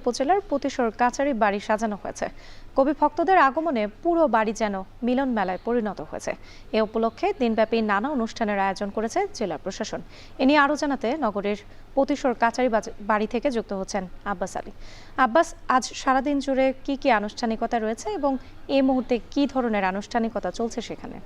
উপজেলার প্রতিশোর কাচারি বাড়ি সাজানো হয়েছে। কবি ভক্তদের আগমনে পুরো বাড়ি যেন মিলন মেলায় পরিণত হয়েছে। এ উপলক্ষে দিনব্যাপী নানা অনুষ্ঠানের আয়োজন করেছে জেলা প্রশাসন। এ নিয়ে আরও জানাতে নগরীর প্রতিশোর কাচারি বাড়ি থেকে যুক্ত হচ্ছেন আব্বাস আলী। আব্বাস, আজ সারাদিন জুড়ে কি আনুষ্ঠানিকতা রয়েছে এবং এই মুহূর্তে কি ধরনের আনুষ্ঠানিকতা চলছে সেখানে?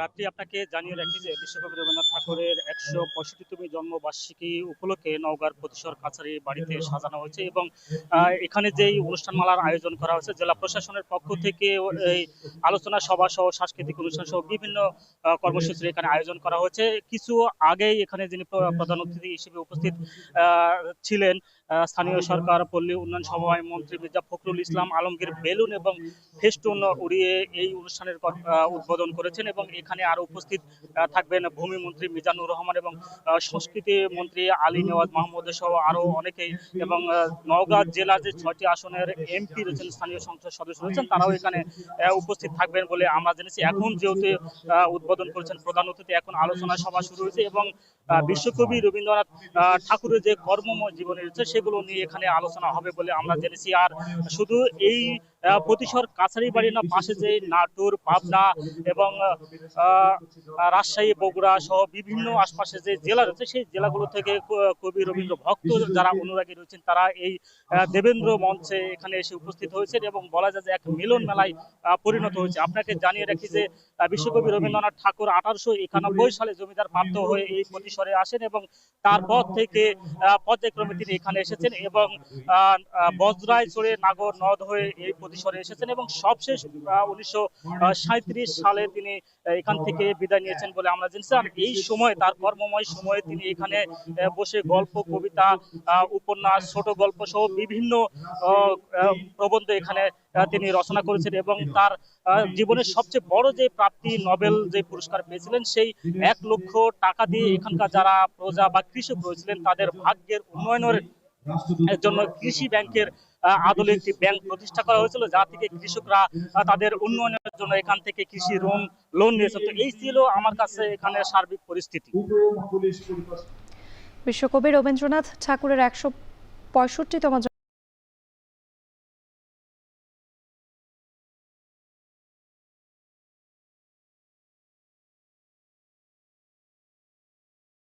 রাত্রি আপনাকে জানিয়ে রাখি যে বিশ্বকবি রবীন্দ্রনাথ ঠাকুরের ১৬৫তম জন্মবার্ষিকী উপলক্ষে নওগাঁর প্রতিশোর কাছারি বাড়িতে সাজানো হয়েছে এবং এখানে যেই অনুষ্ঠানমালার আয়োজন করা হয়েছে জেলা প্রশাসনের পক্ষ থেকে এই আলোচনা সভা সহ সাংস্কৃতিক অনুষ্ঠান সহ বিভিন্ন কর্মসূচির এখানে আয়োজন করা হয়েছে। কিছু আগেই এখানে যিনি প্রধান অতিথি হিসেবে উপস্থিত ছিলেন স্থানীয় সরকার পল্লী উন্নয়ন সমবায় মন্ত্রী মির্জা ফখরুল ইসলাম আলমগীর বেলুন এবং ফেস্টুন উড়িয়ে এই অনুষ্ঠানের উদ্বোধন করেছেন এবং এখানে আরো উপস্থিত থাকবেন ভূমি মন্ত্রী মিজানুর রহমান এবং সংস্কৃতি মন্ত্রী আলী নেওয়াজ মাহমুদ সহ আরো অনেকেই এবং নওগাঁ জেলা যে ৬টি আসনের এমপি রয়েছেন, স্থানীয় সংসদ সদস্য রয়েছেন, তারাও এখানে উপস্থিত থাকবেন বলে আমরা জেনেছি। এখন যেহেতু উদ্বোধন করেছেন প্রধান অতিথি, এখন আলোচনা সভা শুরু হয়েছে এবং বিশ্বকবি রবীন্দ্রনাথ ঠাকুরের যে কর্মময় জীবনী রয়েছে সেগুলো নিয়ে এখানে আলোচনা হবে বলে আমরা জেনেছি। আর শুধু এই প্রতিশোর কাছারি বাড়ি না, পাশে যে নাটোর, পাবনা এবং রাজশাহী, বগুড়া সহ বিভিন্ন আশপাশে যে জেলা রয়েছে সেই জেলাগুলো থেকে কবি রবীন্দ্র ভক্ত যারা অনুরাগী রয়েছেন তারা এই দেবেন্দ্র মঞ্চে এখানে এসে উপস্থিত হয়েছেন এবং বলা যায় যে এক মিলন মেলায় পরিণত হয়েছে। আপনাকে জানিয়ে রাখি যে বিশ্বকবি রবীন্দ্রনাথ ঠাকুর 1891 সালে জমিদার প্রাপ্ত হয়ে এই প্রতিশোরে আসেন এবং তারপর থেকে পর্যায়ক্রমে তিনি এখানে এসেছেন এবং বজরায় চড়ে নাগর নদ হয়ে এই প্রতিশোরে এসেছেন এবং সবশেষ 1937 সালে তিনি এখান থেকে বিদায় নিয়েছেন বলে আমরা জানছি। আর এই সময় তার কর্মময় সময়ে তিনি এখানে বসে গল্প, কবিতা, উপন্যাস, ছোট গল্প সহ বিভিন্ন প্রবন্ধ এখানে তিনি রচনা করেছেন এবং তার জীবনের সবচেয়ে বড় যে প্রাপ্তি নোবেল যে পুরস্কার পেয়েছিলেন সেই 1 লক্ষ টাকা দিয়ে এখানকার যারা প্রজা বা কৃষক রয়েছিলেন তাদের ভাগ্যের উন্নয়নের জন্য কৃষি ব্যাংকের আদলে একটি ব্যাংক প্রতিষ্ঠা করা হয়েছিল, যা থেকে কৃষকরা তাদের উন্নয়নের জন্য এখান থেকে কৃষি লোন নিয়েছে। তো এই ছিল আমার কাছে এখানে সার্বিক পরিস্থিতি। বিশ্বকবি রবীন্দ্রনাথ ঠাকুরের ১৬৫তম